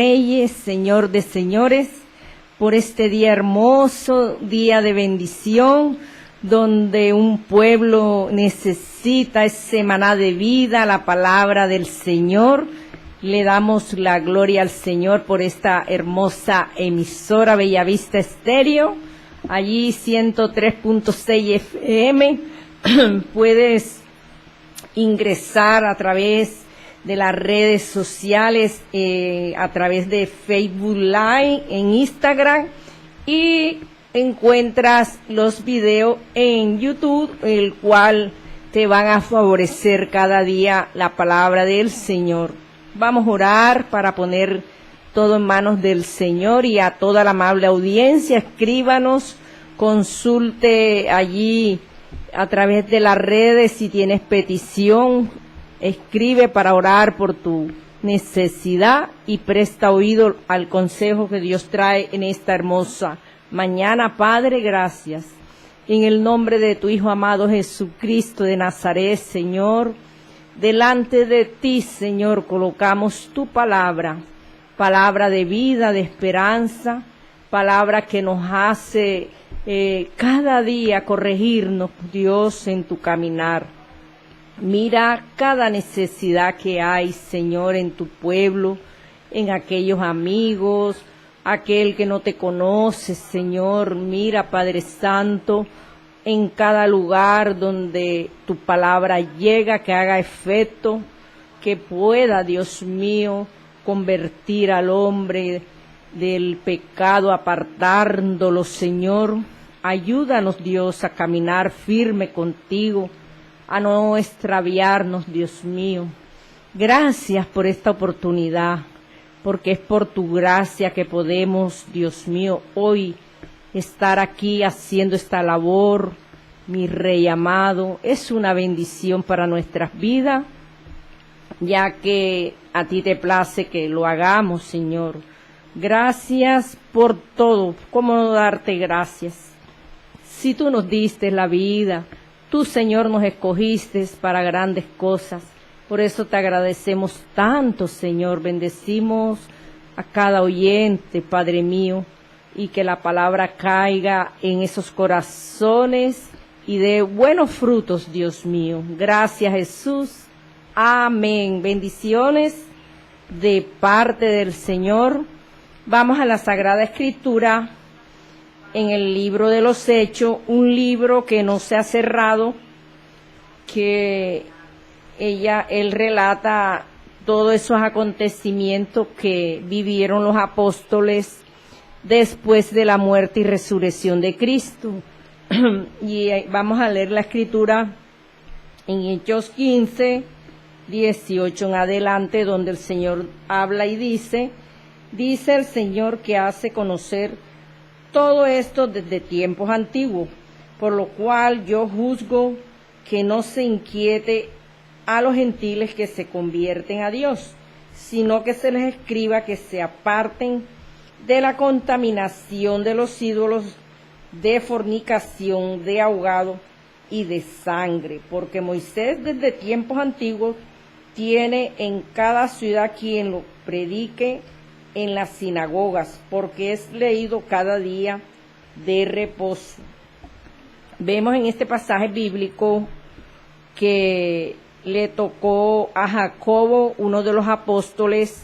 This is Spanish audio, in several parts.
Reyes, Señor de señores, por este día hermoso, día de bendición, donde un pueblo necesita ese maná de vida, la palabra del Señor. Le damos la gloria al Señor por esta hermosa emisora Bellavista Estéreo, allí 103.6 FM. Puedes ingresar a través de las redes sociales, a través de Facebook Live, en Instagram, y encuentras los videos en YouTube, el cual te van a favorecer cada día la palabra del Señor. Vamos a orar para poner todo en manos del Señor, y a toda la amable audiencia, escríbanos, consulte allí a través de las redes si tienes petición. Escribe para orar por tu necesidad y presta oído al consejo que Dios trae en esta hermosa mañana. Padre, gracias. En el nombre de tu Hijo amado Jesucristo de Nazaret, Señor, delante de ti, Señor, colocamos tu palabra, palabra de vida, de esperanza, palabra que nos hace cada día corregirnos, Dios, en tu caminar. Mira cada necesidad que hay, Señor, en tu pueblo, en aquellos amigos, aquel que no te conoce, Señor. Mira, Padre Santo, en cada lugar donde tu palabra llega, que haga efecto, que pueda, Dios mío, convertir al hombre del pecado, apartándolo, Señor. Ayúdanos, Dios, a caminar firme contigo, a no extraviarnos, Dios mío. Gracias por esta oportunidad, porque es por tu gracia que podemos, Dios mío, hoy estar aquí haciendo esta labor, mi Rey amado. Es una bendición para nuestras vidas, ya que a ti te place que lo hagamos, Señor. Gracias por todo. ¿Cómo no darte gracias? Si tú nos diste la vida, tú, Señor, nos escogiste para grandes cosas. Por eso te agradecemos tanto, Señor. Bendecimos a cada oyente, Padre mío, y que la palabra caiga en esos corazones y dé buenos frutos, Dios mío. Gracias, Jesús. Amén. Bendiciones de parte del Señor. Vamos a la Sagrada Escritura, en el libro de los Hechos, un libro que no se ha cerrado, que él relata todos esos acontecimientos que vivieron los apóstoles después de la muerte y resurrección de Cristo. Y vamos a leer la escritura en Hechos 15, 18 en adelante, donde el Señor habla y dice el Señor que hace conocer todo esto desde tiempos antiguos, por lo cual yo juzgo que no se inquiete a los gentiles que se convierten a Dios, sino que se les escriba que se aparten de la contaminación de los ídolos, de fornicación, de ahogado y de sangre, porque Moisés desde tiempos antiguos tiene en cada ciudad quien lo predique en las sinagogas, porque es leído cada día de reposo. Vemos en este pasaje bíblico que le tocó a Jacobo, uno de los apóstoles,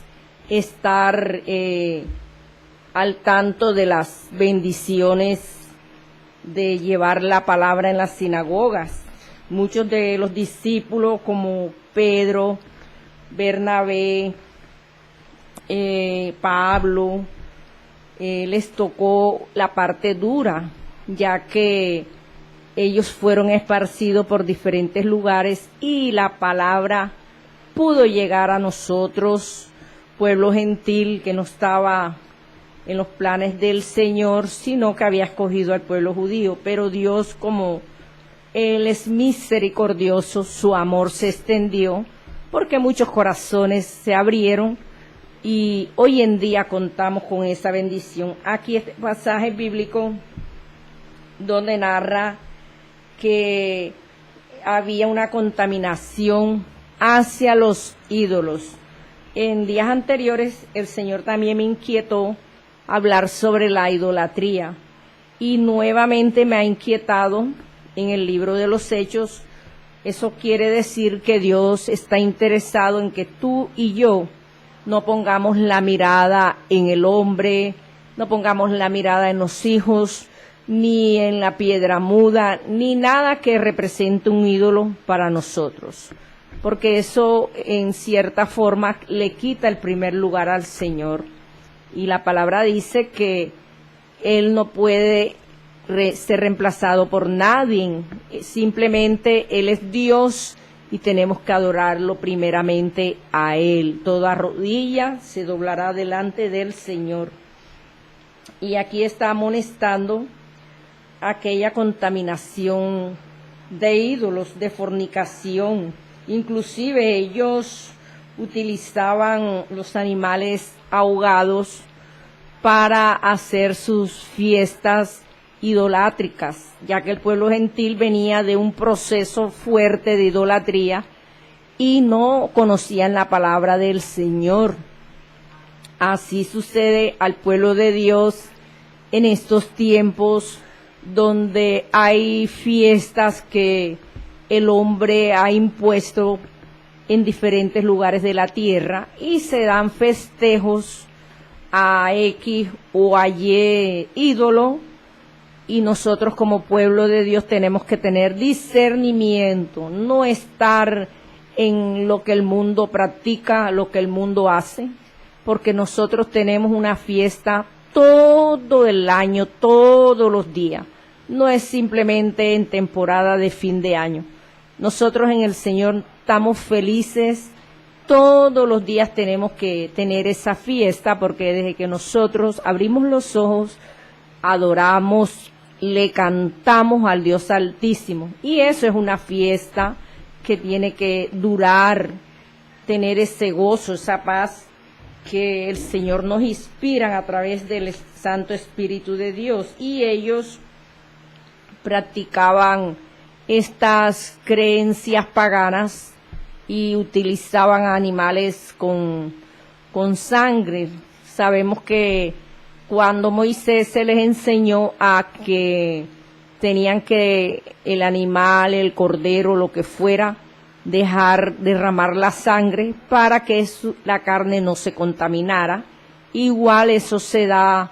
estar al tanto de las bendiciones de llevar la palabra en las sinagogas. Muchos de los discípulos, como Pedro, Bernabé, Pablo, les tocó la parte dura, ya que ellos fueron esparcidos por diferentes lugares y la palabra pudo llegar a nosotros, pueblo gentil que no estaba en los planes del Señor, sino que había escogido al pueblo judío. Pero Dios, como Él es misericordioso, su amor se extendió, porque muchos corazones se abrieron, y hoy en día contamos con esa bendición. Aquí este pasaje bíblico donde narra que había una contaminación hacia los ídolos. En días anteriores el Señor también me inquietó hablar sobre la idolatría y nuevamente me ha inquietado en el libro de los Hechos. Eso quiere decir que Dios está interesado en que tú y yo no pongamos la mirada en el hombre, no pongamos la mirada en los hijos, ni en la piedra muda, ni nada que represente un ídolo para nosotros, porque eso en cierta forma le quita el primer lugar al Señor. Y la palabra dice que Él no puede ser reemplazado por nadie, simplemente Él es Dios y tenemos que adorarlo primeramente a Él. Toda rodilla se doblará delante del Señor. Y aquí está amonestando aquella contaminación de ídolos, de fornicación. Inclusive ellos utilizaban los animales ahogados para hacer sus fiestas idolátricas, ya que el pueblo gentil venía de un proceso fuerte de idolatría y no conocían la palabra del Señor. Así sucede al pueblo de Dios en estos tiempos donde hay fiestas que el hombre ha impuesto en diferentes lugares de la tierra y se dan festejos a X o a Y ídolo, y nosotros como pueblo de Dios tenemos que tener discernimiento, no estar en lo que el mundo practica, lo que el mundo hace, porque nosotros tenemos una fiesta todo el año, todos los días. No es simplemente en temporada de fin de año. Nosotros en el Señor estamos felices, todos los días tenemos que tener esa fiesta, porque desde que nosotros abrimos los ojos, adoramos, le cantamos al Dios Altísimo. Y eso es una fiesta que tiene que durar, tener ese gozo, esa paz que el Señor nos inspira a través del Santo Espíritu de Dios. Y ellos practicaban estas creencias paganas y utilizaban animales con sangre. Sabemos que cuando Moisés se les enseñó a que tenían que el animal, el cordero, lo que fuera, dejar derramar la sangre para que la carne no se contaminara. Igual eso se da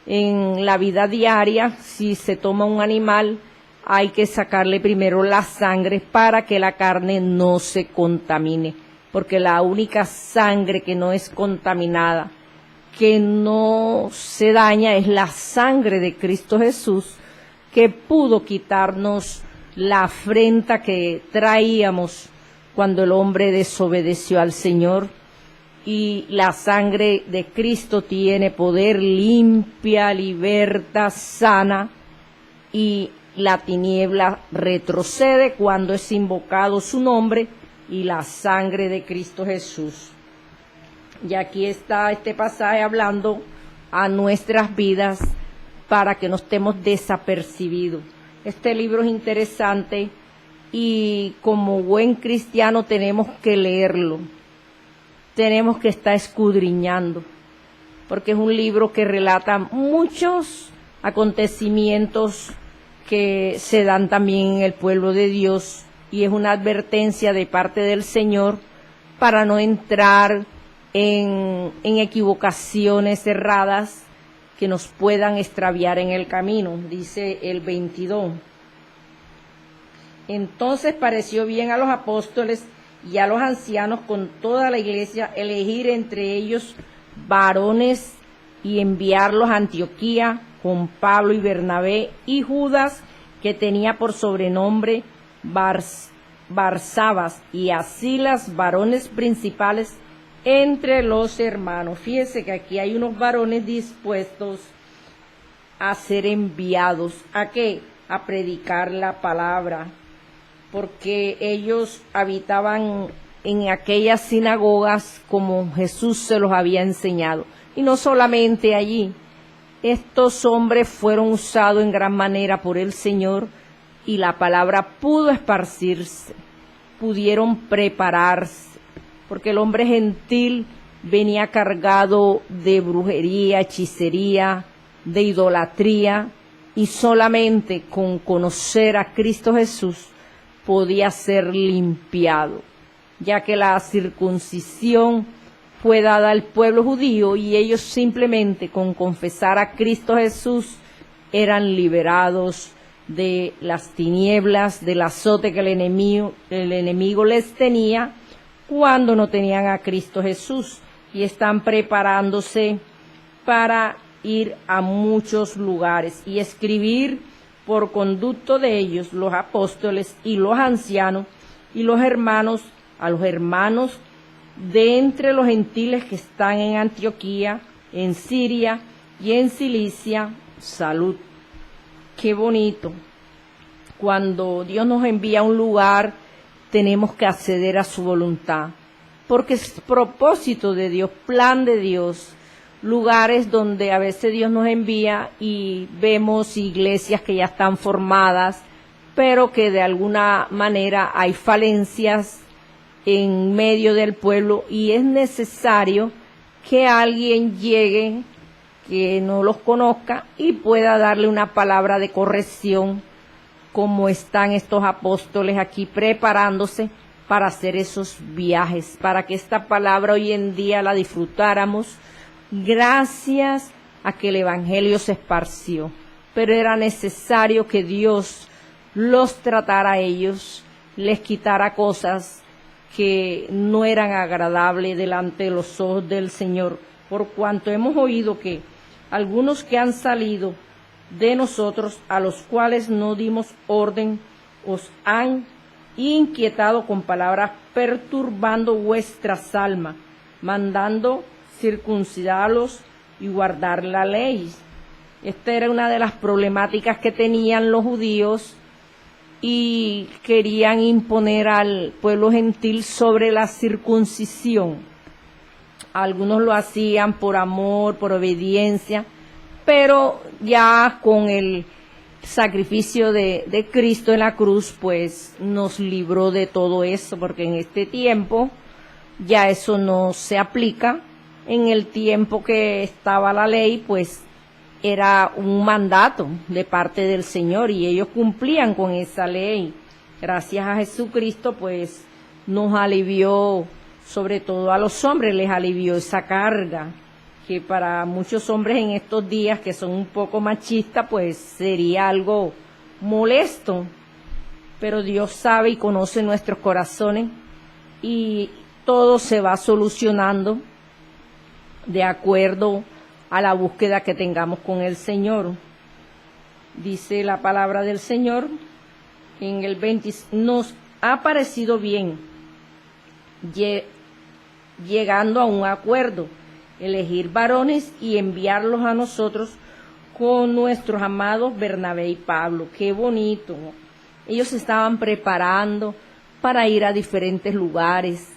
en la vida diaria. Si se toma un animal, hay que sacarle primero la sangre para que la carne no se contamine, porque la única sangre que no es contaminada, que no se daña, es la sangre de Cristo Jesús, que pudo quitarnos la afrenta que traíamos cuando el hombre desobedeció al Señor. Y la sangre de Cristo tiene poder, limpia, liberta, sana, y la tiniebla retrocede cuando es invocado su nombre y la sangre de Cristo Jesús. Y aquí está este pasaje hablando a nuestras vidas para que no estemos desapercibidos. Este libro es interesante y como buen cristiano tenemos que leerlo. Tenemos que estar escudriñando, porque es un libro que relata muchos acontecimientos que se dan también en el pueblo de Dios, y es una advertencia de parte del Señor para no entrar en equivocaciones erradas que nos puedan extraviar en el camino. Dice el 22. Entonces pareció bien a los apóstoles y a los ancianos con toda la iglesia elegir entre ellos varones y enviarlos a Antioquía con Pablo y Bernabé y Judas, que tenía por sobrenombre Barsabas, y a Silas, varones principales entre los hermanos. Fíjese que aquí hay unos varones dispuestos a ser enviados. ¿A qué? A predicar la palabra, porque ellos habitaban en aquellas sinagogas como Jesús se los había enseñado. Y no solamente allí, estos hombres fueron usados en gran manera por el Señor y la palabra pudo esparcirse, pudieron prepararse, porque el hombre gentil venía cargado de brujería, hechicería, de idolatría, y solamente con conocer a Cristo Jesús podía ser limpiado, ya que la circuncisión fue dada al pueblo judío y ellos simplemente con confesar a Cristo Jesús eran liberados de las tinieblas, del azote que el enemigo les tenía cuando no tenían a Cristo Jesús, y están preparándose para ir a muchos lugares y escribir por conducto de ellos los apóstoles y los ancianos y los hermanos, a los hermanos de entre los gentiles que están en Antioquía, en Siria y en Cilicia, salud. Qué bonito. Cuando Dios nos envía a un lugar, tenemos que acceder a su voluntad, porque es propósito de Dios, plan de Dios. Lugares donde a veces Dios nos envía y vemos iglesias que ya están formadas, pero que de alguna manera hay falencias en medio del pueblo y es necesario que alguien llegue que no los conozca y pueda darle una palabra de corrección, como están estos apóstoles aquí preparándose para hacer esos viajes, para que esta palabra hoy en día la disfrutáramos, gracias a que el evangelio se esparció. Pero era necesario que Dios los tratara a ellos, les quitara cosas que no eran agradables delante de los ojos del Señor, por cuanto hemos oído que algunos que han salido de nosotros, a los cuales no dimos orden, os han inquietado con palabras, perturbando vuestras almas, mandando circuncidarlos y guardar la ley. Esta era una de las problemáticas que tenían los judíos y querían imponer al pueblo gentil sobre la circuncisión. Algunos lo hacían por amor, por obediencia, pero ya con el sacrificio de Cristo en la cruz, pues nos libró de todo eso, porque en este tiempo ya eso no se aplica. En el tiempo que estaba la ley, pues era un mandato de parte del Señor y ellos cumplían con esa ley. Gracias a Jesucristo, pues nos alivió, sobre todo a los hombres, les alivió esa carga, que para muchos hombres en estos días que son un poco machistas, pues sería algo molesto. Pero Dios sabe y conoce nuestros corazones y todo se va solucionando de acuerdo a la búsqueda que tengamos con el Señor. Dice la palabra del Señor en el 20, nos ha parecido bien, llegando a un acuerdo, elegir varones y enviarlos a nosotros con nuestros amados Bernabé y Pablo. Qué bonito. Ellos se estaban preparando para ir a diferentes lugares.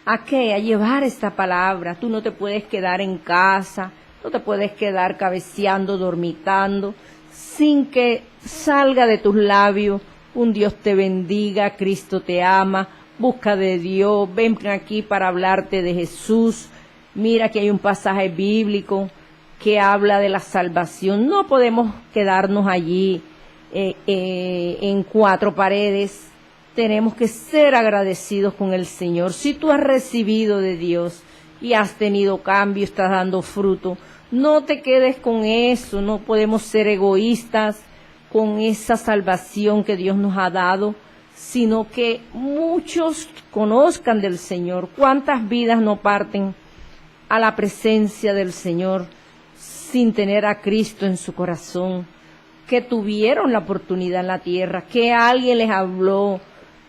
¿A qué? A llevar esta palabra. Tú no te puedes quedar en casa, no te puedes quedar cabeceando, dormitando, sin que salga de tus labios un Dios te bendiga, Cristo te ama, busca de Dios, ven aquí para hablarte de Jesús. Mira que hay un pasaje bíblico que habla de la salvación. No podemos quedarnos allí en cuatro paredes. Tenemos que ser agradecidos con el Señor. Si tú has recibido de Dios y has tenido cambio, estás dando fruto, no te quedes con eso. No podemos ser egoístas con esa salvación que Dios nos ha dado, sino que muchos conozcan del Señor. ¿Cuántas vidas no parten a la presencia del Señor sin tener a Cristo en su corazón? Que tuvieron la oportunidad en la tierra, que alguien les habló,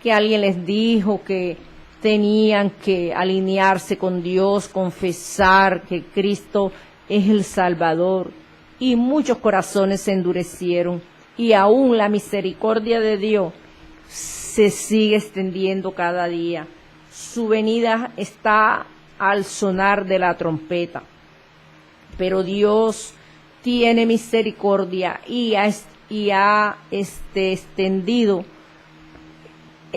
que alguien les dijo que tenían que alinearse con Dios, confesar que Cristo es el Salvador, y muchos corazones se endurecieron, y aún la misericordia de Dios se sigue extendiendo cada día. Su venida está al sonar de la trompeta, pero Dios tiene misericordia y ha extendido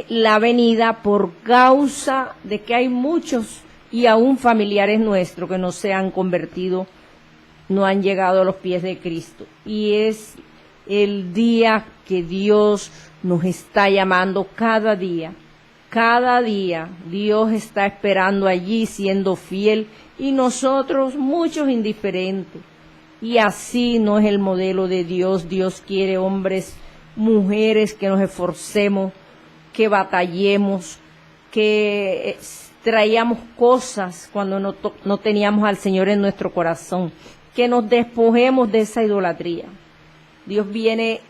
la venida por causa de que hay muchos y aún familiares nuestros que no se han convertido, no han llegado a los pies de Cristo. Y es el día que Dios nos está llamando cada día. Cada día Dios está esperando allí, siendo fiel, y nosotros muchos indiferentes. Y así no es el modelo de Dios. Dios quiere hombres, mujeres que nos esforcemos, que batallemos, que traíamos cosas cuando no teníamos al Señor en nuestro corazón, que nos despojemos de esa idolatría. Dios viene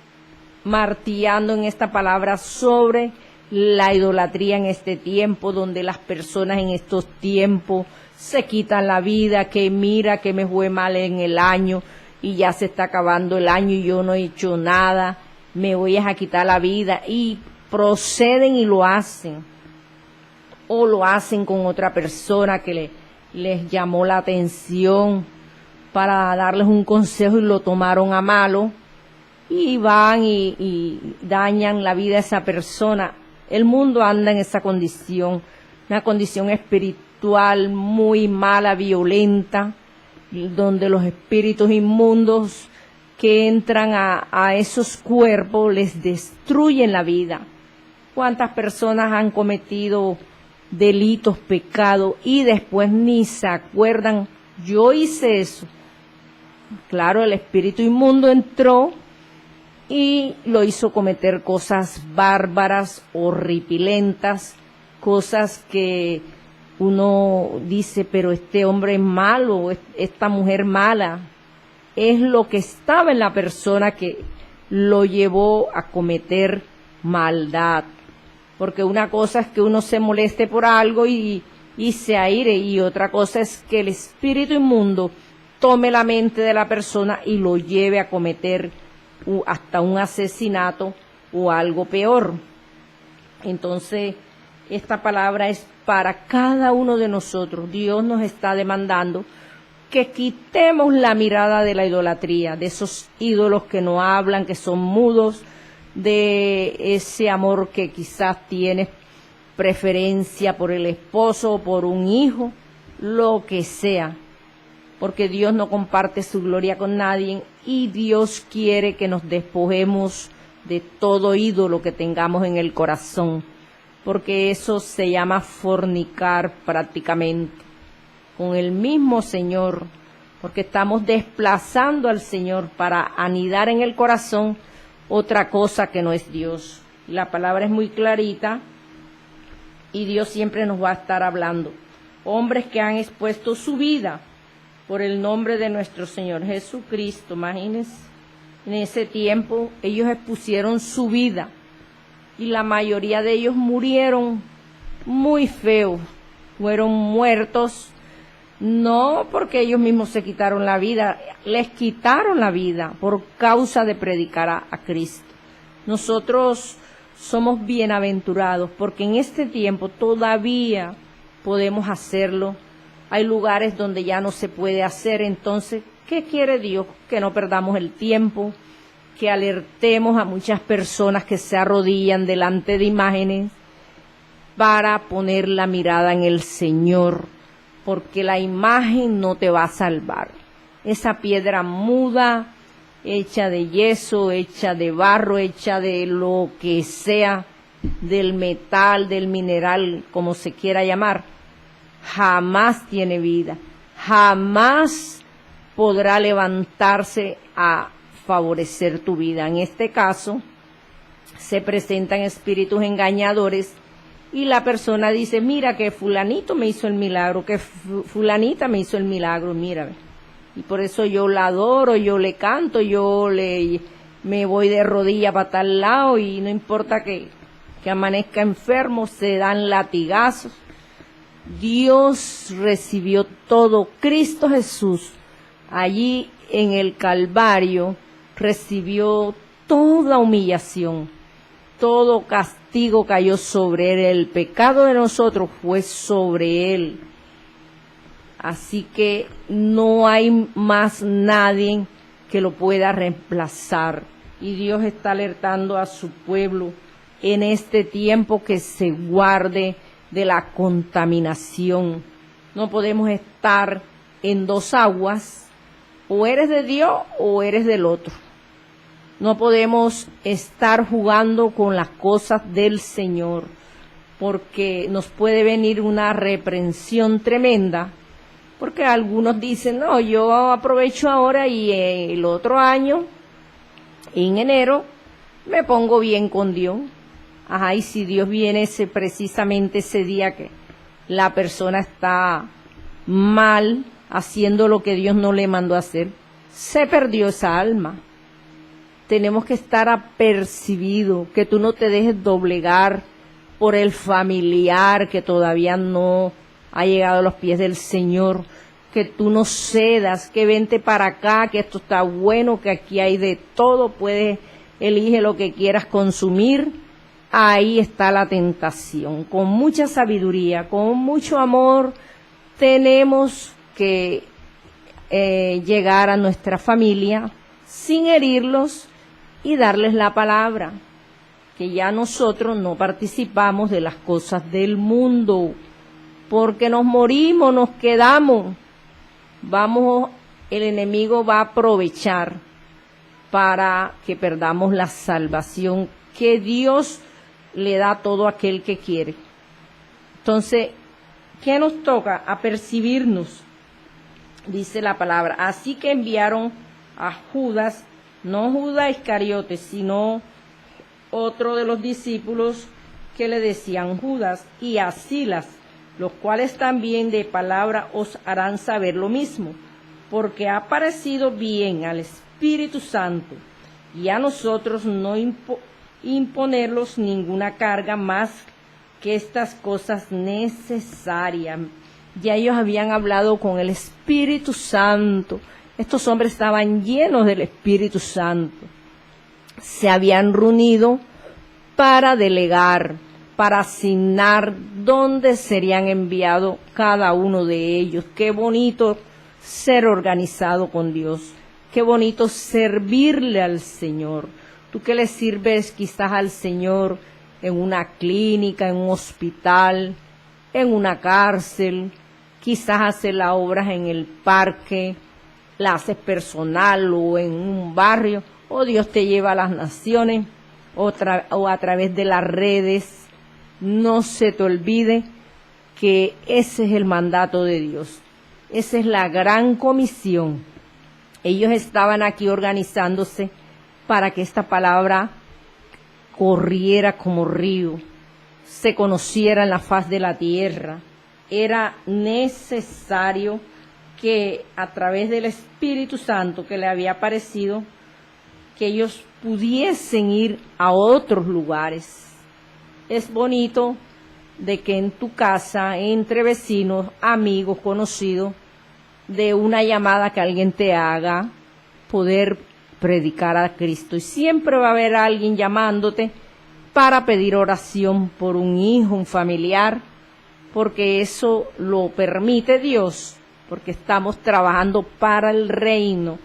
martillando en esta palabra sobre la idolatría en este tiempo, donde las personas en estos tiempos se quitan la vida, que mira que me fue mal en el año y ya se está acabando el año y yo no he hecho nada, me voy a quitar la vida, y proceden y lo hacen, o lo hacen con otra persona que les llamó la atención para darles un consejo y lo tomaron a malo, y van y dañan la vida de esa persona. El mundo anda en esa condición, una condición espiritual muy mala, violenta, donde los espíritus inmundos que entran a esos cuerpos les destruyen la vida. ¿Cuántas personas han cometido delitos, pecados, y después ni se acuerdan? Yo hice eso. Claro, el espíritu inmundo entró y lo hizo cometer cosas bárbaras, horripilentas, cosas que uno dice, pero este hombre es malo, esta mujer mala. Es lo que estaba en la persona que lo llevó a cometer maldad. Porque una cosa es que uno se moleste por algo y se aire, y otra cosa es que el espíritu inmundo tome la mente de la persona y lo lleve a cometer hasta un asesinato o algo peor. Entonces, esta palabra es para cada uno de nosotros. Dios nos está demandando que quitemos la mirada de la idolatría, de esos ídolos que no hablan, que son mudos, de ese amor que quizás tienes preferencia por el esposo, por un hijo, lo que sea, porque Dios no comparte su gloria con nadie, y Dios quiere que nos despojemos de todo ídolo que tengamos en el corazón, porque eso se llama fornicar prácticamente con el mismo Señor, porque estamos desplazando al Señor para anidar en el corazón otra cosa que no es Dios. La palabra es muy clarita y Dios siempre nos va a estar hablando. Hombres que han expuesto su vida por el nombre de nuestro Señor Jesucristo. Imagínense, en ese tiempo ellos expusieron su vida y la mayoría de ellos murieron muy feo, fueron muertos, no porque ellos mismos se quitaron la vida, les quitaron la vida por causa de predicar a Cristo. Nosotros somos bienaventurados porque en este tiempo todavía podemos hacerlo. Hay lugares donde ya no se puede hacer. Entonces, ¿qué quiere Dios? Que no perdamos el tiempo, que alertemos a muchas personas que se arrodillan delante de imágenes para poner la mirada en el Señor, porque la imagen no te va a salvar. Esa piedra muda, hecha de yeso, hecha de barro, hecha de lo que sea, del metal, del mineral, como se quiera llamar, jamás tiene vida, jamás podrá levantarse a favorecer tu vida. En este caso, se presentan espíritus engañadores y la persona dice, mira que fulanito me hizo el milagro, que fulanita me hizo el milagro, mira. Y por eso yo la adoro, yo le canto, me voy de rodilla para tal lado y no importa que amanezca enfermo, se dan latigazos. Dios recibió todo. Cristo Jesús, allí en el Calvario, recibió toda humillación, todo castigo cayó sobre él, el pecado de nosotros fue sobre él. Así que no hay más nadie que lo pueda reemplazar. Y Dios está alertando a su pueblo en este tiempo que se guarde de la contaminación, No podemos estar en dos aguas, o eres de Dios o eres del otro. No podemos estar jugando con las cosas del Señor, porque nos puede venir una reprensión tremenda, porque algunos dicen, no, yo aprovecho ahora y el otro año, en enero, me pongo bien con Dios. Ajá, y si Dios viene precisamente ese día que la persona está mal, haciendo lo que Dios no le mandó a hacer, se perdió esa alma. Tenemos que estar apercibidos, que tú no te dejes doblegar por el familiar que todavía no ha llegado a los pies del Señor, que tú no cedas, que vente para acá, que esto está bueno, que aquí hay de todo, puedes, elige lo que quieras consumir. Ahí está la tentación. Con mucha sabiduría, con mucho amor, tenemos que llegar a nuestra familia sin herirlos y darles la palabra, que ya nosotros no participamos de las cosas del mundo, porque nos morimos, nos quedamos, el enemigo va a aprovechar para que perdamos la salvación que Dios le da a todo aquel que quiere. Entonces, ¿qué nos toca? Apercibirnos, dice la palabra. Así que enviaron a Judas, no Judas Iscariote, sino otro de los discípulos que le decían Judas, y a Silas, los cuales también de palabra os harán saber lo mismo, porque ha parecido bien al Espíritu Santo y a nosotros no imponerlos ninguna carga más que estas cosas necesarias. Ya ellos habían hablado con el Espíritu Santo. Estos hombres estaban llenos del Espíritu Santo. Se habían reunido para delegar, para asignar dónde serían enviados cada uno de ellos. Qué bonito ser organizado con Dios. Qué bonito servirle al Señor. Tú que le sirves quizás al Señor en una clínica, en un hospital, en una cárcel, quizás haces las obras en el parque, la haces personal o en un barrio, o Dios te lleva a las naciones, o a través de las redes. No se te olvide que ese es el mandato de Dios. Esa es la gran comisión. Ellos estaban aquí organizándose para que esta palabra corriera como río, se conociera en la faz de la tierra. Era necesario que a través del Espíritu Santo que le había aparecido, que ellos pudiesen ir a otros lugares. Es bonito de que en tu casa, entre vecinos, amigos, conocidos, de una llamada que alguien te haga, poder predicar a Cristo. Y siempre va a haber alguien llamándote para pedir oración por un hijo, un familiar, porque eso lo permite Dios, porque estamos trabajando para el reino,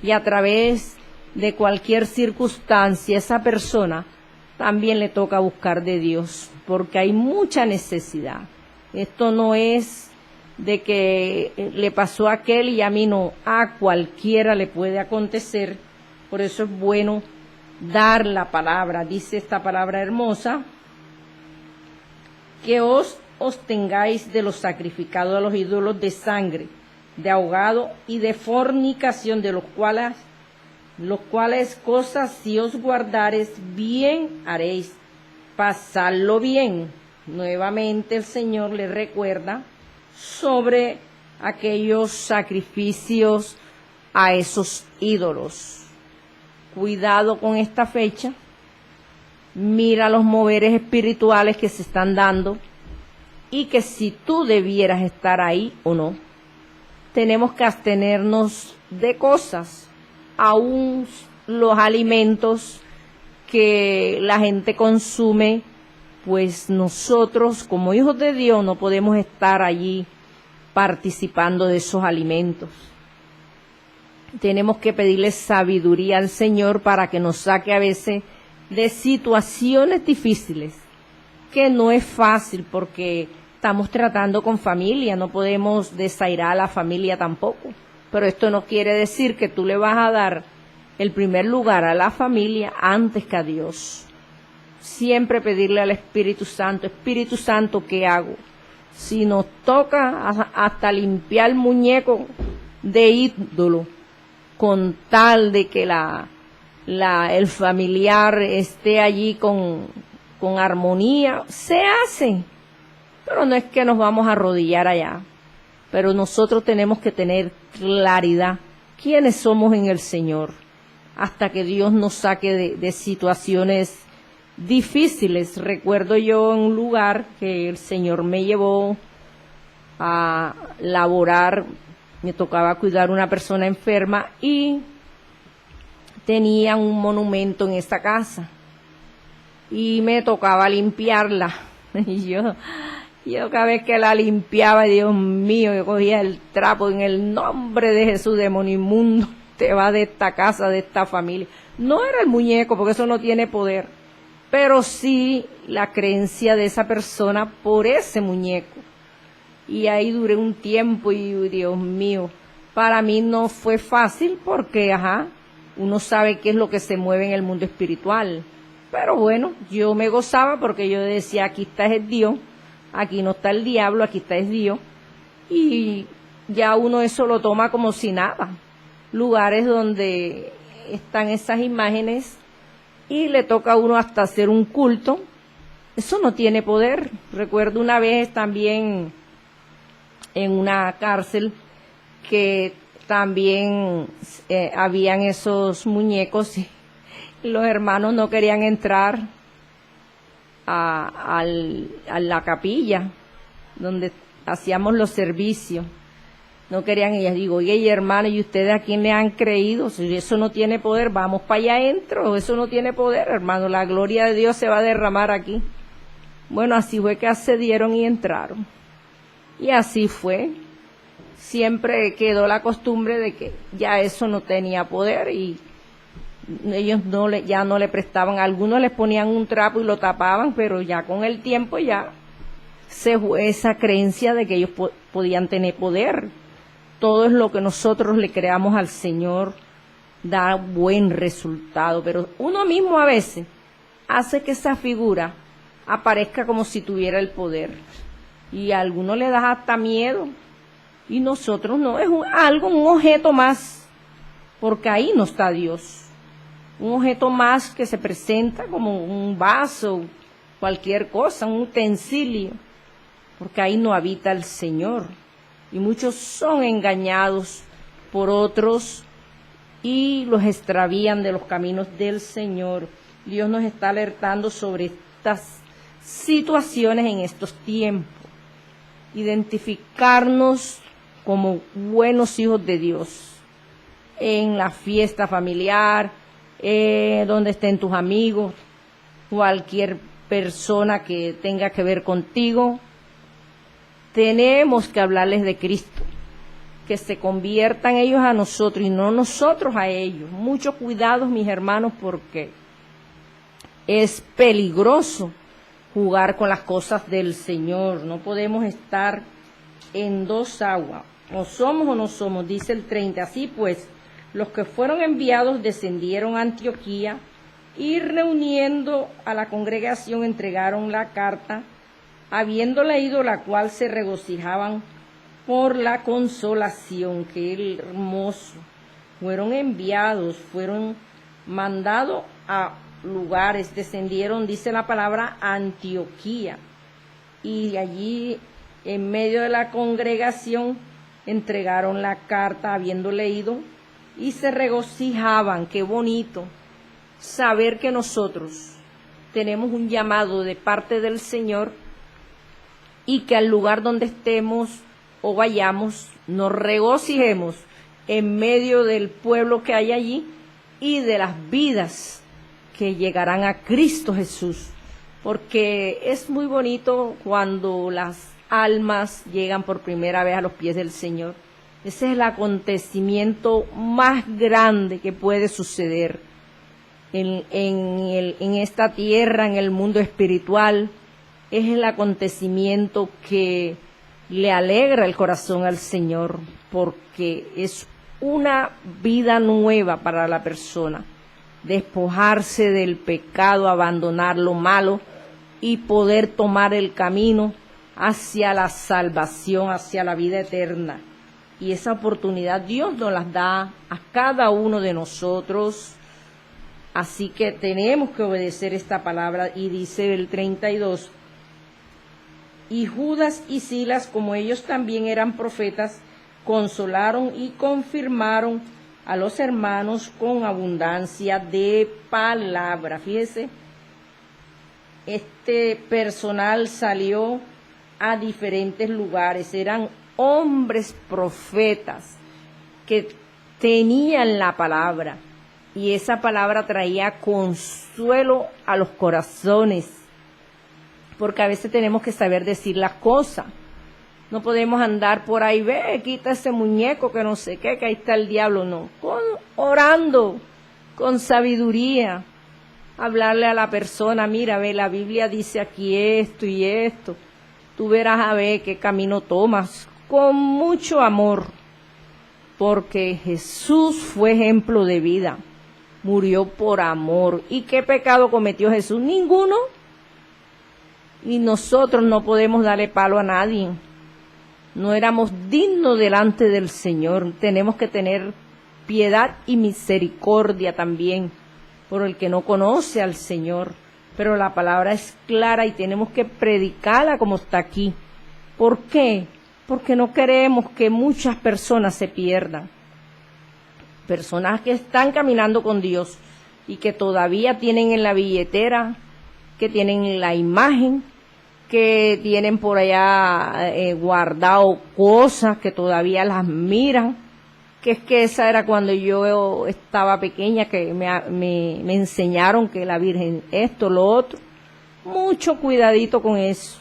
y a través de cualquier circunstancia esa persona también le toca buscar de Dios, porque hay mucha necesidad. Esto no es de que le pasó a aquel y a mí no, a cualquiera le puede acontecer. Por eso es bueno dar la palabra. Dice esta palabra hermosa, que os tengáis de los sacrificados a los ídolos de sangre, de ahogado y de fornicación, de los cuales cosas si os guardares bien haréis, pasadlo bien. Nuevamente el Señor le recuerda sobre aquellos sacrificios a esos ídolos. Cuidado con esta fecha, mira los moveres espirituales que se están dando y que si tú debieras estar ahí o no. Tenemos que abstenernos de cosas, aún los alimentos que la gente consume, pues nosotros como hijos de Dios no podemos estar allí participando de esos alimentos. Tenemos que pedirle sabiduría al Señor para que nos saque a veces de situaciones difíciles, que no es fácil, porque estamos tratando con familia, no podemos desairar a la familia tampoco. Pero esto no quiere decir que tú le vas a dar el primer lugar a la familia antes que a Dios. Siempre pedirle al Espíritu Santo, ¿qué hago? Si nos toca hasta limpiar el muñeco de ídolo, con tal de que el familiar esté allí con armonía, se hace. Pero no es que nos vamos a arrodillar allá. Pero nosotros tenemos que tener claridad quiénes somos en el Señor, hasta que Dios nos saque de situaciones difíciles. Recuerdo yo en un lugar que el Señor me llevó a laborar, me tocaba cuidar a una persona enferma y tenía un monumento en esta casa y me tocaba limpiarla. Y yo cada vez que la limpiaba, Dios mío, yo cogía el trapo en el nombre de Jesús, demonio inmundo, te va de esta casa, de esta familia. No era el muñeco, porque eso no tiene poder, pero sí la creencia de esa persona por ese muñeco. Y ahí duré un tiempo y Dios mío, para mí no fue fácil porque, uno sabe qué es lo que se mueve en el mundo espiritual. Pero bueno, yo me gozaba porque yo decía, aquí está el Dios, aquí no está el diablo, aquí está el Dios. Y ya uno eso lo toma como si nada. Lugares donde están esas imágenes y le toca a uno hasta hacer un culto, eso no tiene poder. Recuerdo una vez también en una cárcel que también habían esos muñecos y los hermanos no querían entrar a la capilla donde hacíamos los servicios. No querían, y ellas digo, oye, hermano, ¿y ustedes a quién le han creído? Si eso no tiene poder, vamos para allá adentro, eso no tiene poder, hermano, la gloria de Dios se va a derramar aquí. Bueno, así fue que accedieron y entraron. Y así fue. Siempre quedó la costumbre de que ya eso no tenía poder y ellos ya no le prestaban. Algunos les ponían un trapo y lo tapaban, pero ya con el tiempo ya se fue esa creencia de que ellos podían tener poder. Todo es lo que nosotros le creamos al Señor da buen resultado, pero uno mismo a veces hace que esa figura aparezca como si tuviera el poder y a algunos le da hasta miedo y nosotros no, es un objeto más, porque ahí no está Dios, un objeto más que se presenta como un vaso, cualquier cosa, un utensilio, porque ahí no habita el Señor. Y muchos son engañados por otros y los extravían de los caminos del Señor. Dios nos está alertando sobre estas situaciones en estos tiempos. Identificarnos como buenos hijos de Dios. En la fiesta familiar, donde estén tus amigos, cualquier persona que tenga que ver contigo. Tenemos que hablarles de Cristo, que se conviertan ellos a nosotros y no nosotros a ellos. Mucho cuidado, mis hermanos, porque es peligroso jugar con las cosas del Señor. No podemos estar en dos aguas, o somos o no somos, dice el 30. Así pues, los que fueron enviados descendieron a Antioquía y reuniendo a la congregación entregaron la carta, habiendo leído la cual se regocijaban por la consolación. Qué hermoso. Fueron enviados, fueron mandados a lugares, descendieron, dice la palabra, Antioquía. Y allí, en medio de la congregación, entregaron la carta, habiendo leído, y se regocijaban. Qué bonito saber que nosotros tenemos un llamado de parte del Señor y que al lugar donde estemos o vayamos, nos regocijemos en medio del pueblo que hay allí y de las vidas que llegarán a Cristo Jesús. Porque es muy bonito cuando las almas llegan por primera vez a los pies del Señor. Ese es el acontecimiento más grande que puede suceder en esta tierra, en el mundo espiritual. es el acontecimiento que le alegra el corazón al Señor, porque es una vida nueva para la persona, despojarse del pecado, abandonar lo malo y poder tomar el camino hacia la salvación, hacia la vida eterna. Y esa oportunidad Dios nos las da a cada uno de nosotros. Así que tenemos que obedecer esta palabra. Y dice el 32, y Judas y Silas, como ellos también eran profetas, consolaron y confirmaron a los hermanos con abundancia de palabra. Fíjese, este personal salió a diferentes lugares, eran hombres profetas que tenían la palabra, y esa palabra traía consuelo a los corazones, porque a veces tenemos que saber decir las cosas. No podemos andar por ahí, ve, quita ese muñeco que no sé qué, que ahí está el diablo. No, orando, con sabiduría, hablarle a la persona, mira, ve, la Biblia dice aquí esto y esto, tú verás a ver qué camino tomas, con mucho amor, porque Jesús fue ejemplo de vida, murió por amor. ¿Y qué pecado cometió Jesús? Ninguno. Y nosotros no podemos darle palo a nadie. No éramos dignos delante del Señor. Tenemos que tener piedad y misericordia también por el que no conoce al Señor. Pero la palabra es clara y tenemos que predicarla como está aquí. ¿Por qué? Porque no queremos que muchas personas se pierdan. Personas que están caminando con Dios y que todavía tienen en la billetera, que tienen la imagen, que tienen por allá guardado cosas, que todavía las miran, que es que esa era cuando yo estaba pequeña, que me enseñaron que la Virgen esto, lo otro. Mucho cuidadito con eso.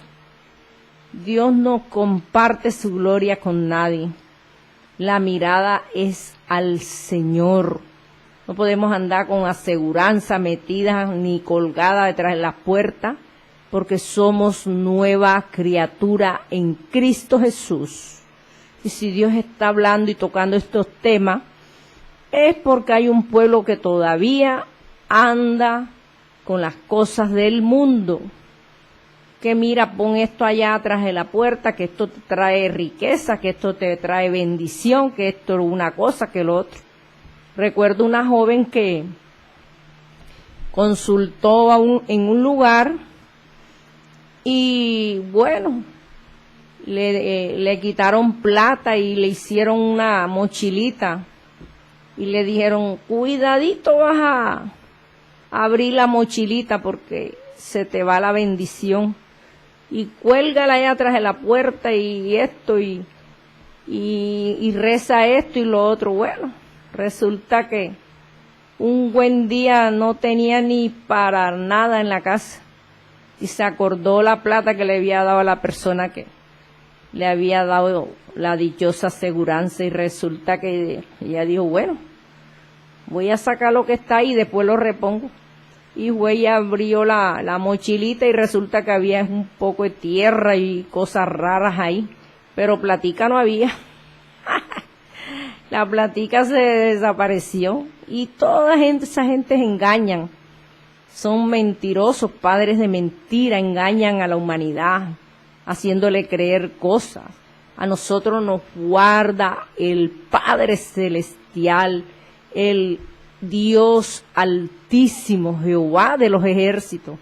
Dios no comparte su gloria con nadie. La mirada es al Señor. No podemos andar con aseguranza metida ni colgada detrás de la puerta, porque somos nueva criatura en Cristo Jesús. Y si Dios está hablando y tocando estos temas, es porque hay un pueblo que todavía anda con las cosas del mundo. Que mira, pon esto allá atrás de la puerta, que esto te trae riqueza, que esto te trae bendición, que esto es una cosa, que lo otro. Recuerdo una joven que consultó en un lugar y bueno, le quitaron plata y le hicieron una mochilita y le dijeron, cuidadito, vas a abrir la mochilita porque se te va la bendición. Y cuélgala allá atrás de la puerta y esto y reza esto y lo otro. Bueno, resulta que un buen día no tenía ni para nada en la casa y se acordó la plata que le había dado a la persona que le había dado la dichosa aseguranza, y resulta que ella dijo, bueno, voy a sacar lo que está ahí y después lo repongo. Y güey abrió la mochilita y resulta que había un poco de tierra y cosas raras ahí, pero platica no había. La platica se desapareció y toda esa gente engañan. Son mentirosos, padres de mentira, engañan a la humanidad, haciéndole creer cosas. A nosotros nos guarda el Padre Celestial, el Dios Altísimo, Jehová de los ejércitos.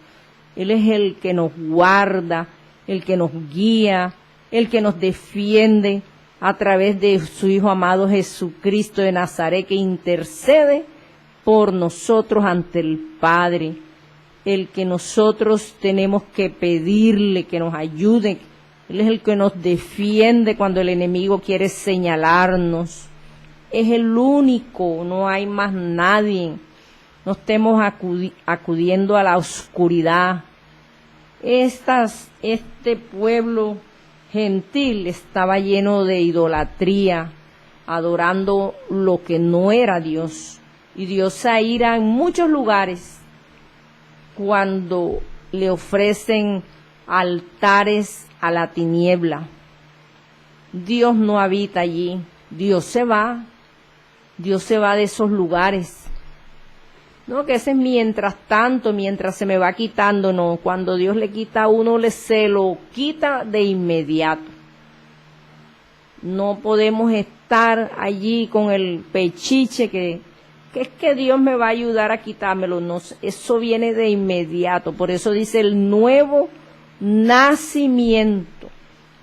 Él es el que nos guarda, el que nos guía, el que nos defiende a través de su Hijo amado Jesucristo de Nazaret, que intercede por nosotros ante el Padre, el que nosotros tenemos que pedirle que nos ayude. Él es el que nos defiende cuando el enemigo quiere señalarnos. Es el único, no hay más nadie. No estemos acudiendo a la oscuridad. Este pueblo gentil estaba lleno de idolatría, adorando lo que no era Dios. Y Dios se aira en muchos lugares cuando le ofrecen altares a la tiniebla. Dios no habita allí, Dios se va de esos lugares. No, que ese es mientras tanto, mientras se me va quitando, no, cuando Dios le quita a uno, se lo quita de inmediato. No podemos estar allí con el pechiche que es que Dios me va a ayudar a quitármelo, no, eso viene de inmediato, por eso dice el nuevo nacimiento,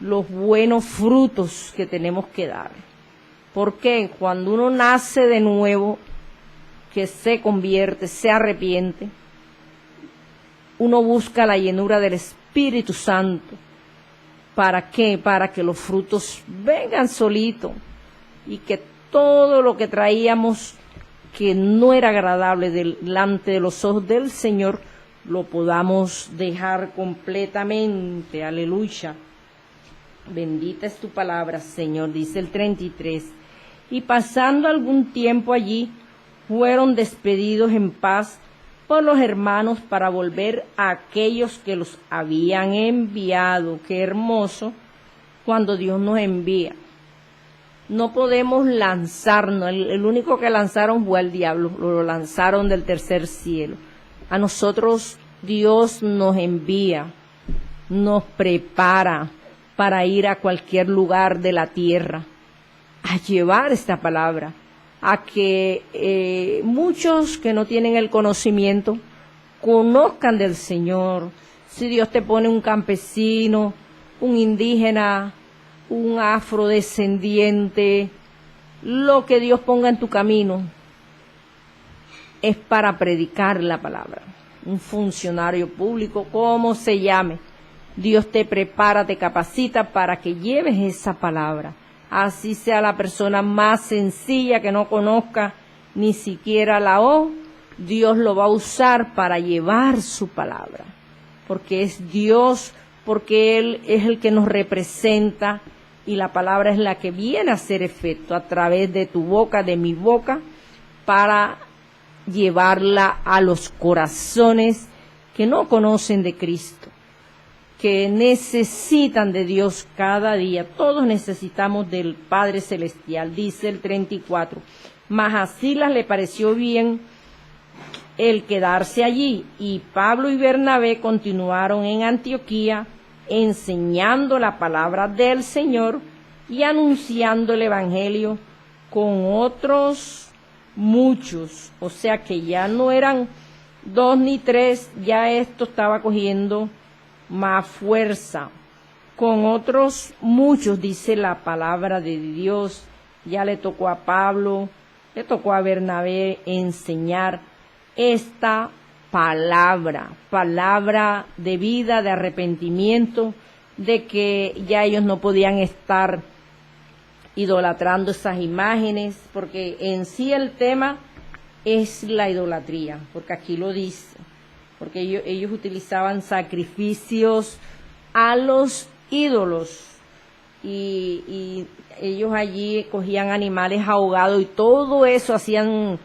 los buenos frutos que tenemos que dar. Porque cuando uno nace de nuevo, que se convierte, se arrepiente, uno busca la llenura del Espíritu Santo. ¿Para qué? Para que los frutos vengan solitos y que todo lo que traíamos que no era agradable delante de los ojos del Señor, lo podamos dejar completamente. Aleluya. Bendita es tu palabra, Señor, dice el 33. Y pasando algún tiempo allí, fueron despedidos en paz por los hermanos para volver a aquellos que los habían enviado. Qué hermoso cuando Dios nos envía. No podemos lanzarnos, el único que lanzaron fue al diablo, lo lanzaron del tercer cielo. A nosotros Dios nos envía, nos prepara para ir a cualquier lugar de la tierra, a llevar esta palabra, a que muchos que no tienen el conocimiento conozcan del Señor. Si Dios te pone un campesino, un indígena, un afrodescendiente, lo que Dios ponga en tu camino es para predicar la palabra. Un funcionario público, como se llame, Dios te prepara, te capacita para que lleves esa palabra. Así sea la persona más sencilla que no conozca ni siquiera la O, Dios lo va a usar para llevar su palabra, porque es Dios, porque Él es el que nos representa y la palabra es la que viene a hacer efecto a través de tu boca, de mi boca, para llevarla a los corazones que no conocen de Cristo, que necesitan de Dios cada día. Todos necesitamos del Padre Celestial, dice el 34. Mas a Silas le pareció bien el quedarse allí, y Pablo y Bernabé continuaron en Antioquía, enseñando la palabra del Señor y anunciando el Evangelio con otros muchos. O sea que ya no eran 2 ni 3, ya esto estaba cogiendo más fuerza. Con otros muchos, dice la palabra de Dios. Ya le tocó a Pablo, le tocó a Bernabé enseñar esta palabra de vida, de arrepentimiento, de que ya ellos no podían estar idolatrando esas imágenes, porque en sí el tema es la idolatría, porque aquí lo dice, porque ellos utilizaban sacrificios a los ídolos, y ellos allí cogían animales ahogados y todo eso, hacían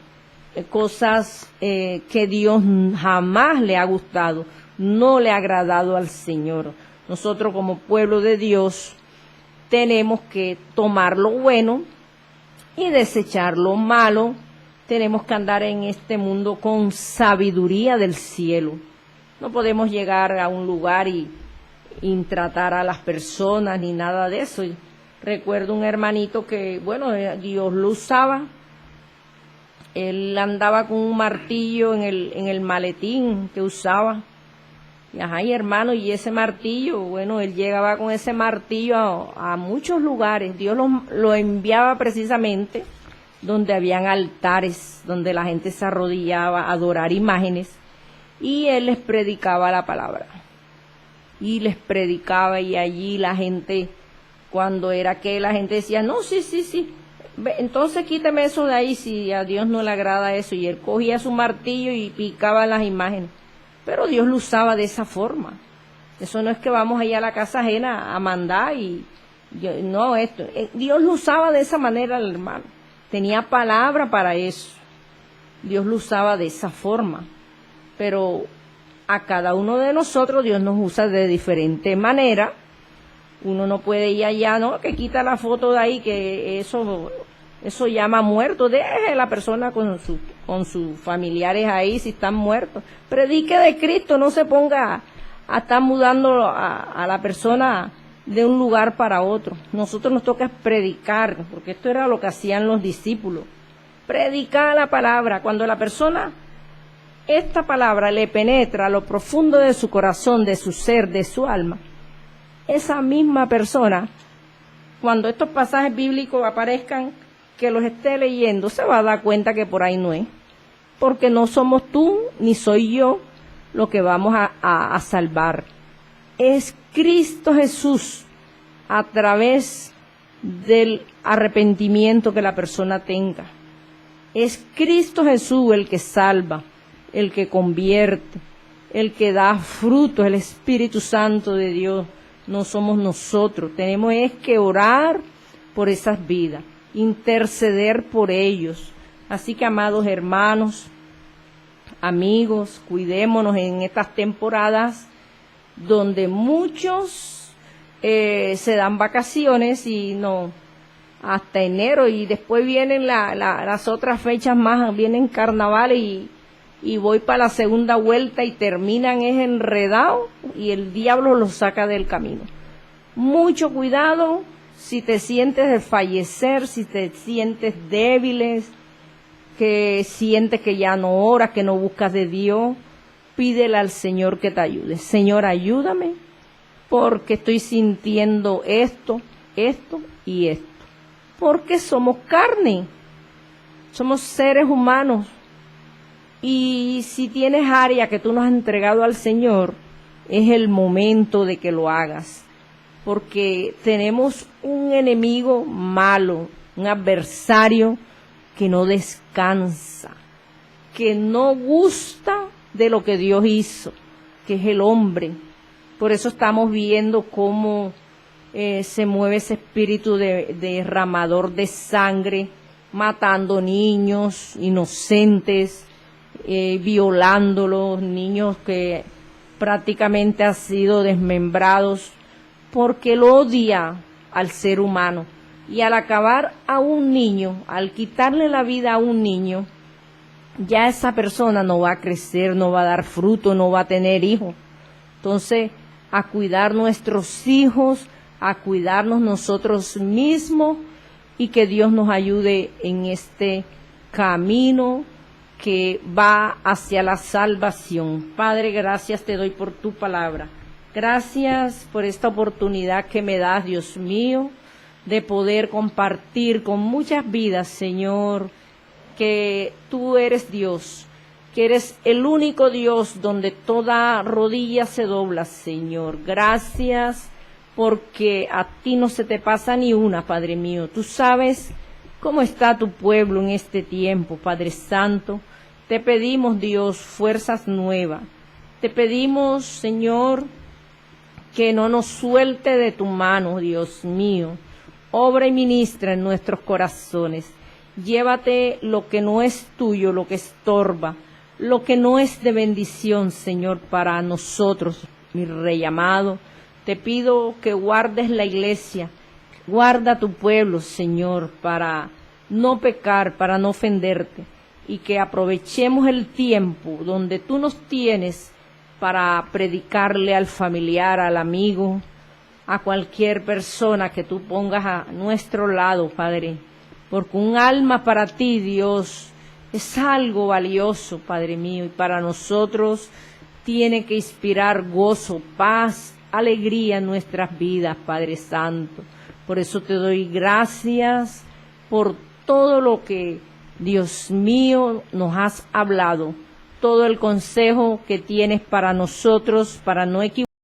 cosas que Dios jamás le ha gustado, no le ha agradado al Señor. Nosotros como pueblo de Dios tenemos que tomar lo bueno y desechar lo malo. Tenemos que andar en este mundo con sabiduría del cielo. No podemos llegar a un lugar y tratar a las personas ni nada de eso. Recuerdo un hermanito que, bueno, Dios lo usaba. Él andaba con un martillo en el maletín que usaba. Y ajá, y hermano, y ese martillo, bueno, él llegaba con ese martillo a muchos lugares. Dios lo enviaba precisamente donde habían altares, donde la gente se arrodillaba a adorar imágenes, y él les predicaba la palabra. Y les predicaba, y allí la gente, cuando era que la gente decía, no, sí, entonces quíteme eso de ahí, si a Dios no le agrada eso. Y él cogía su martillo y picaba las imágenes. Pero Dios lo usaba de esa forma. Eso no es que vamos allá a la casa ajena a mandar no, Dios lo usaba de esa manera, el hermano. Tenía palabra para eso. Dios lo usaba de esa forma. Pero a cada uno de nosotros Dios nos usa de diferente manera. Uno no puede ir allá, no, que quita la foto de ahí, que eso llama muerto. Deje a la persona con sus familiares ahí si están muertos. Predique de Cristo, no se ponga a estar mudando a la persona de un lugar para otro. Nosotros nos toca predicar, porque esto era lo que hacían los discípulos. Predicar la palabra. Cuando la persona, esta palabra le penetra a lo profundo de su corazón, de su ser, de su alma, esa misma persona, cuando estos pasajes bíblicos aparezcan, que los esté leyendo, se va a dar cuenta que por ahí no es. Porque no somos tú ni soy yo lo que vamos a salvar. Es Cristo Jesús a través del arrepentimiento que la persona tenga. Es Cristo Jesús el que salva, el que convierte, el que da fruto, el Espíritu Santo de Dios. No somos nosotros. Tenemos es que orar por esas vidas, interceder por ellos. Así que, amados hermanos, amigos, cuidémonos en estas temporadas donde muchos se dan vacaciones y no hasta enero, y después vienen las otras fechas más, vienen carnavales y voy para la segunda vuelta y terminan es enredado y el diablo los saca del camino. Mucho cuidado si te sientes desfallecer, si te sientes débiles, que sientes que ya no oras, que no buscas de Dios, pídele al Señor que te ayude. Señor, ayúdame porque estoy sintiendo esto y esto. Porque somos carne, somos seres humanos. Y si tienes área que tú nos has entregado al Señor, es el momento de que lo hagas. Porque tenemos un enemigo malo, un adversario que no descansa, que no gusta de lo que Dios hizo, que es el hombre. Por eso estamos viendo cómo se mueve ese espíritu derramador de sangre, matando niños inocentes, violándolos, niños que prácticamente han sido desmembrados, porque él odia al ser humano. Y al acabar a un niño, al quitarle la vida a un niño, ya esa persona no va a crecer, no va a dar fruto, no va a tener hijos. Entonces, a cuidar nuestros hijos, a cuidarnos nosotros mismos, y que Dios nos ayude en este camino que va hacia la salvación. Padre, gracias te doy por tu palabra. Gracias por esta oportunidad que me das, Dios mío, de poder compartir con muchas vidas, Señor, que tú eres Dios, que eres el único Dios donde toda rodilla se dobla, Señor. Gracias porque a ti no se te pasa ni una, Padre mío. Tú sabes cómo está tu pueblo en este tiempo, Padre Santo. Te pedimos, Dios, fuerzas nuevas. Te pedimos, Señor, que no nos suelte de tu mano, Dios mío. Obra y ministra en nuestros corazones. Llévate lo que no es tuyo, lo que estorba, lo que no es de bendición, Señor, para nosotros, mi Rey amado. Te pido que guardes la iglesia, guarda tu pueblo, Señor, para no pecar, para no ofenderte, y que aprovechemos el tiempo donde tú nos tienes para predicarle al familiar, al amigo, a cualquier persona que tú pongas a nuestro lado, Padre, porque un alma para ti, Dios, es algo valioso, Padre mío, y para nosotros tiene que inspirar gozo, paz, alegría en nuestras vidas, Padre Santo. Por eso te doy gracias por todo lo que, Dios mío, nos has hablado, todo el consejo que tienes para nosotros, para no equivocarnos,